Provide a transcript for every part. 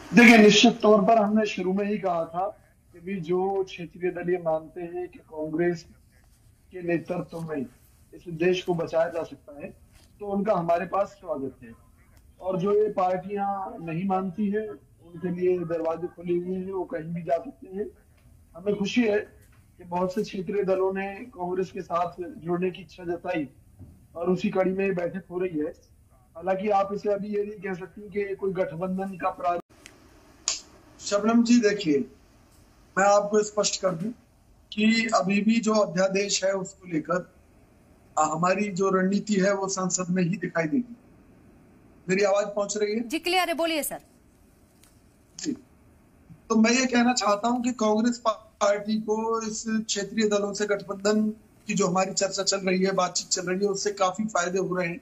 देखिए, निश्चित तौर पर हमने शुरू में ही कहा था कि भी जो क्षेत्रीय दल ये मानते हैं कि कांग्रेस के नेतृत्व में इस देश को बचाया जा सकता है, तो उनका हमारे पास स्वागत है। और जो ये पार्टियां नहीं मानती है, उनके लिए दरवाजे खुले हुए हैं, वो कहीं भी जा सकते हैं। हमें खुशी है कि बहुत से क्षेत्रीय दलों ने कांग्रेस के साथ जुड़ने की इच्छा जताई और उसी कड़ी में ये बैठक हो रही है। हालांकि आप इसे अभी ये नहीं कह सकती कि कोई गठबंधन का प्रारूप। शबनम जी, देखिए, मैं आपको स्पष्ट कर दूं कि अभी भी जो अध्यादेश है उसको लेकर हमारी जो रणनीति है वो संसद में ही दिखाई देगी। मेरी आवाज पहुंच रही है? जी क्लियर है, बोलिए सर। जी। तो मैं ये कहना चाहता हूं कि कांग्रेस पार्टी को इस क्षेत्रीय दलों से गठबंधन की जो हमारी चर्चा चल रही है, बातचीत चल रही है, उससे काफी फायदे हो रहे हैं।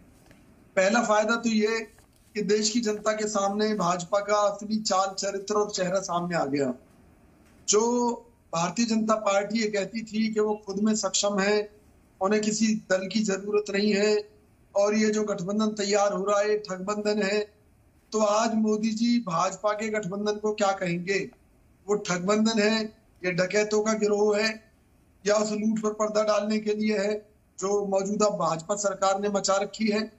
पहला फायदा तो ये कि देश की जनता के सामने भाजपा का असली चाल चरित्र और चेहरा सामने आ गया। जो भारतीय जनता पार्टी ये कहती थी कि वो खुद में सक्षम है, उन्हें किसी दल की जरूरत नहीं है, और ये जो गठबंधन तैयार हो रहा है ठगबंधन है, तो आज मोदी जी भाजपा के गठबंधन को क्या कहेंगे? वो ठगबंधन है, ये डकैतों का गिरोह है, या उस लूट पर पर्दा डालने के लिए है जो मौजूदा भाजपा सरकार ने मचा रखी है?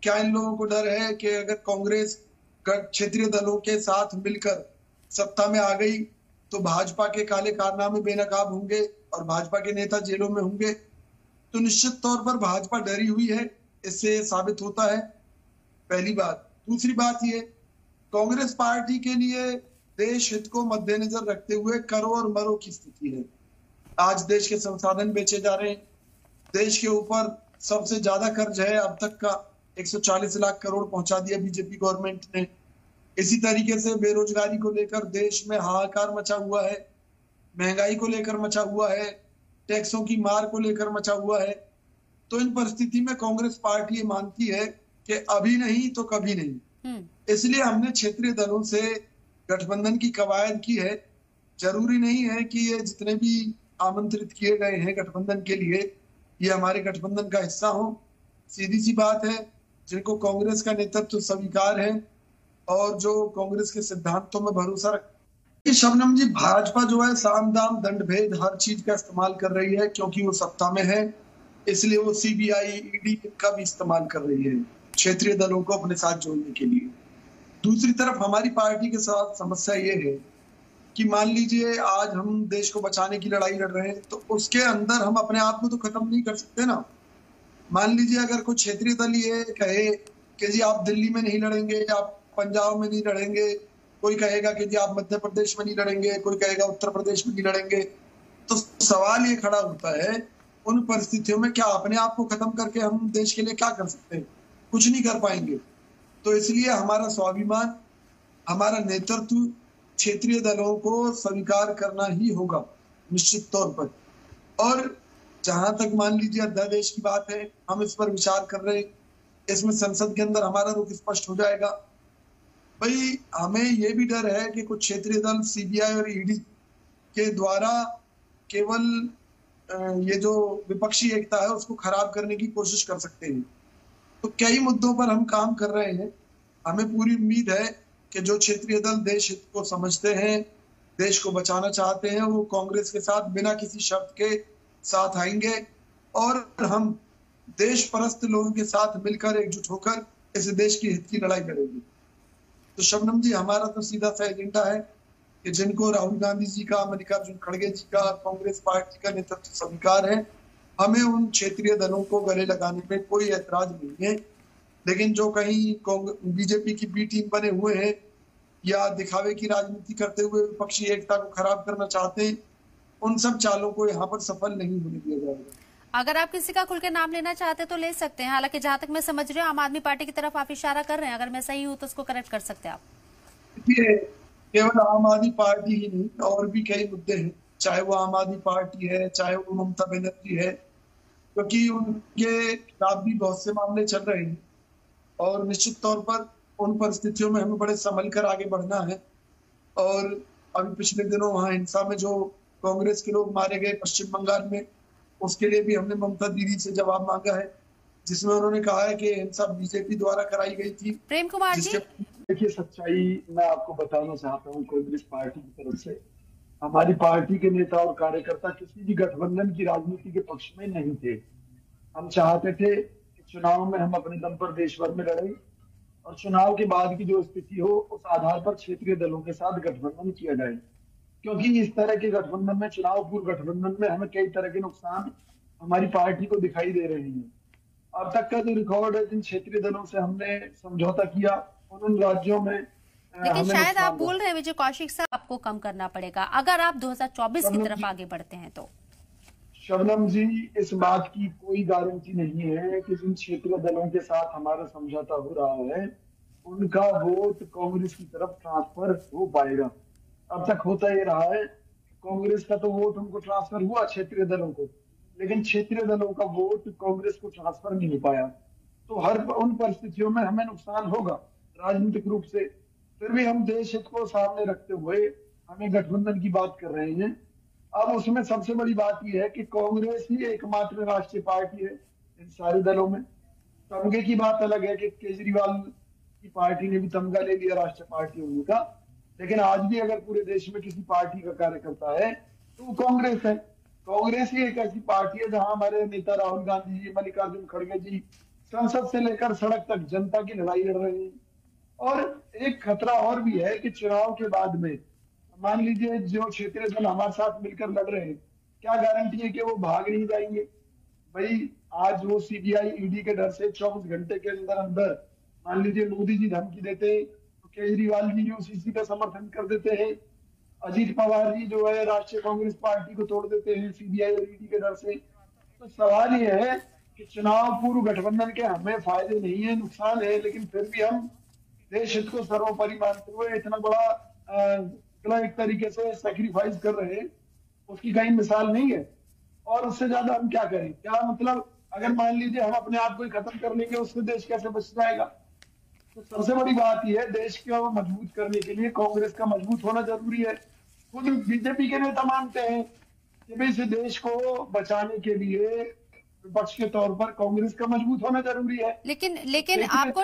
क्या इन लोगों को डर है कि अगर कांग्रेस क्षेत्रीय दलों के साथ मिलकर सत्ता में आ गई तो भाजपा के काले कारनामे बेनकाब होंगे और भाजपा के नेता जेलों में होंगे? तो निश्चित तौर पर भाजपा डरी हुई है, इससे साबित होता है। पहली बात। दूसरी बात ये, कांग्रेस पार्टी के लिए देश हित को मद्देनजर रखते हुए करो और मरो की स्थिति है। आज देश के संसाधन बेचे जा रहे हैं, देश के ऊपर सबसे ज्यादा कर्ज है अब तक का, 140 लाख करोड़ पहुंचा दिया बीजेपी गवर्नमेंट ने। इसी तरीके से बेरोजगारी को लेकर देश में हाहाकार मचा हुआ है, महंगाई को लेकर मचा हुआ है, टैक्सों की मार को लेकर मचा हुआ है। तो इन परिस्थिति में कांग्रेस पार्टी ये मानती है कि अभी नहीं तो कभी नहीं। इसलिए हमने क्षेत्रीय दलों से गठबंधन की कवायद की है। जरूरी नहीं है कि ये जितने भी आमंत्रित किए गए हैं गठबंधन के लिए, ये हमारे गठबंधन का हिस्सा हो। सीधी सी बात है, जिनको कांग्रेस का नेतृत्व स्वीकार है और जो कांग्रेस के सिद्धांतों में भरोसा रखते। शबनम जी, भाजपा जो है साम दाम दंड भेद हर चीज का इस्तेमाल कर रही है, क्योंकि वो सत्ता में है, इसलिए वो सीबीआई ईडी का भी इस्तेमाल कर रही है क्षेत्रीय दलों को अपने साथ जोड़ने के लिए। दूसरी तरफ हमारी पार्टी के साथ समस्या ये है कि मान लीजिए आज हम देश को बचाने की लड़ाई लड़ रहे हैं, तो उसके अंदर हम अपने आप को तो खत्म नहीं कर सकते ना। मान लीजिए अगर कोई क्षेत्रीय दल ये कहे कि जी आप दिल्ली में नहीं लड़ेंगे, आप पंजाब में नहीं लड़ेंगे, कोई कहेगा कि जी आप मध्य प्रदेश में नहीं लड़ेंगे, कोई कहेगा उत्तर प्रदेश में नहीं लड़ेंगे, तो सवाल ये खड़ा होता है उन परिस्थितियों में क्या अपने आप को खत्म करके हम देश के लिए क्या कर सकते हैं? कुछ नहीं कर पाएंगे। तो इसलिए हमारा स्वाभिमान, हमारा नेतृत्व क्षेत्रीय दलों को स्वीकार करना ही होगा निश्चित तौर पर। और जहां तक मान लीजिए अध्यादेश की बात है, हम इस पर विचार कर रहे हैं, इसमें संसद के अंदर हमारा रुख स्पष्ट हो जाएगा। भाई हमें ये भी डर है कि कुछ क्षेत्रीय दल सीबीआई और ईडी के द्वारा केवल ये जो विपक्षी एकता है उसको खराब करने की कोशिश कर सकते हैं। तो कई मुद्दों पर हम काम कर रहे हैं। हमें पूरी उम्मीद है कि जो क्षेत्रीय दल देश हित को समझते हैं, देश को बचाना चाहते हैं, वो कांग्रेस के साथ बिना किसी शर्त के साथ आएंगे और हम देश परस्त लोगों के साथ मिलकर एकजुट होकर इस देश की हित की लड़ाई लड़ेंगे। तो शबनम जी, हमारा तो सीधा सा एजेंडा है कि जिनको राहुल गांधी जी का, मल्लिकार्जुन खड़गे जी का, कांग्रेस पार्टी का नेतृत्व स्वीकार है, हमें उन क्षेत्रीय दलों को गले लगाने में कोई ऐतराज नहीं है। लेकिन जो कहीं बीजेपी की बी टीम बने हुए हैं या दिखावे की राजनीति करते हुए विपक्षी एकता को खराब करना चाहते हैं, उन सब चालों को यहाँ पर सफल नहीं होने दिया जाएगा। अगर आप किसी का खुल के नाम लेना चाहते तो ले सकते हैं। हालांकि जहां तक मैं समझ रही हूँ आम आदमी पार्टी की तरफ आप इशारा कर रहे हैं। अगर मैं सही हूं तो उसको करेक्ट कर सकते हैं आप। ये केवल आम आदमी पार्टी ही नहीं, और भी कई मुद्दे हैं, चाहे वो आम आदमी पार्टी है, चाहे वो ममता बनर्जी है, क्योंकि उनके खिलाफ भी बहुत से मामले चल रहे हैं। और निश्चित तौर पर उन परिस्थितियों में हमें बड़े संभल कर आगे बढ़ना है। और अभी पिछले दिनों वहां हिंसा में जो कांग्रेस के लोग मारे गए पश्चिम बंगाल में, उसके लिए भी हमने ममता दीदी से जवाब मांगा है, जिसमें उन्होंने कहा है कि हिंसा बीजेपी द्वारा कराई गई थी। प्रेम कुमार जी, देखिए, सच्चाई मैं आपको बताना चाहता हूँ। कांग्रेस पार्टी की तरफ से हमारी पार्टी के नेता और कार्यकर्ता किसी भी गठबंधन की राजनीति के पक्ष में नहीं थे। हम चाहते थे कि चुनाव में हम अपने दम पर देश भर में लड़ें और चुनाव के बाद की जो स्थिति हो उस आधार पर क्षेत्रीय दलों के साथ गठबंधन किया जाए, क्योंकि इस तरह के गठबंधन में, चुनाव पूर्व गठबंधन में, हमें कई तरह के नुकसान हमारी पार्टी को दिखाई दे रहे हैं। अब तक का जो रिकॉर्ड है, जिन क्षेत्रीय दलों से हमने समझौता किया उन राज्यों में लेकिन शायद आप बोल रहे हैं विजय कौशिक साहब, आपको कम करना पड़ेगा अगर आप 2024 की तरफ आगे बढ़ते हैं तो। शबनम जी, इस बात की कोई गारंटी नहीं है कि जिन क्षेत्रीय दलों के साथ हमारा समझौता हो रहा है उनका वोट कांग्रेस की तरफ ट्रांसफर हो पाएगा। अब तक होता ये रहा है, कांग्रेस का तो वोट उनको ट्रांसफर हुआ क्षेत्रीय दलों को, लेकिन क्षेत्रीय दलों का वोट कांग्रेस को ट्रांसफर नहीं हो पाया। तो हर उन परिस्थितियों में हमें नुकसान होगा राजनीतिक रूप से। फिर भी हम देश हित को सामने रखते हुए हमें गठबंधन की बात कर रहे हैं। अब उसमें सबसे बड़ी बात यह है कि कांग्रेस ही एकमात्र राष्ट्रीय पार्टी है इन सारे दलों में। तमगे की बात अलग है कि केजरीवाल की पार्टी ने भी तमगा ले लिया राष्ट्रीय पार्टी होने का, लेकिन आज भी अगर पूरे देश में किसी पार्टी का कार्यकर्ता है तो वो कांग्रेस है। कांग्रेस ही एक ऐसी पार्टी है जहां हमारे नेता राहुल गांधी जी, मल्लिकार्जुन खड़गे जी संसद से लेकर सड़क तक जनता की लड़ाई लड़ रहे हैं। और एक खतरा और भी है कि चुनाव के बाद में मान लीजिए जो क्षेत्रीय दल हमारे साथ मिलकर लड़ रहे हैं, क्या गारंटी है कि वो भाग नहीं जाएंगे? भाई, आज वो सीबीआई ईडी के डर से 24 घंटे के अंदर अंदर मान लीजिए मोदी जी धमकी देते हैं तो केजरीवाल जी यूसीसी का समर्थन कर देते हैं, अजीत पवार जी जो है राष्ट्रीय कांग्रेस पार्टी को तोड़ देते हैं सीबीआई और ईडी के डर से। तो सवाल ये है कि चुनाव पूर्व गठबंधन के हमें फायदे नहीं है, नुकसान है, लेकिन फिर भी हम देश हित को सर्वोपरि मानते हुए इतना बड़ा एक तरीके से सैक्रिफाइस कर रहे हैं, उसकी कहीं मिसाल नहीं है। और उससे ज्यादा हम क्या करें? क्या मतलब, अगर मान लीजिए हम अपने आप को ही खत्म कर लेंगे, उससे देश कैसे बच जाएगा? तो सबसे बड़ी बात यह है, देश को मजबूत करने के लिए कांग्रेस का मजबूत होना जरूरी है। खुद बीजेपी के नेता मानते हैं कि भाई इस देश को बचाने के लिए विपक्ष के तौर पर कांग्रेस का मजबूत होना जरूरी है। लेकिन आपको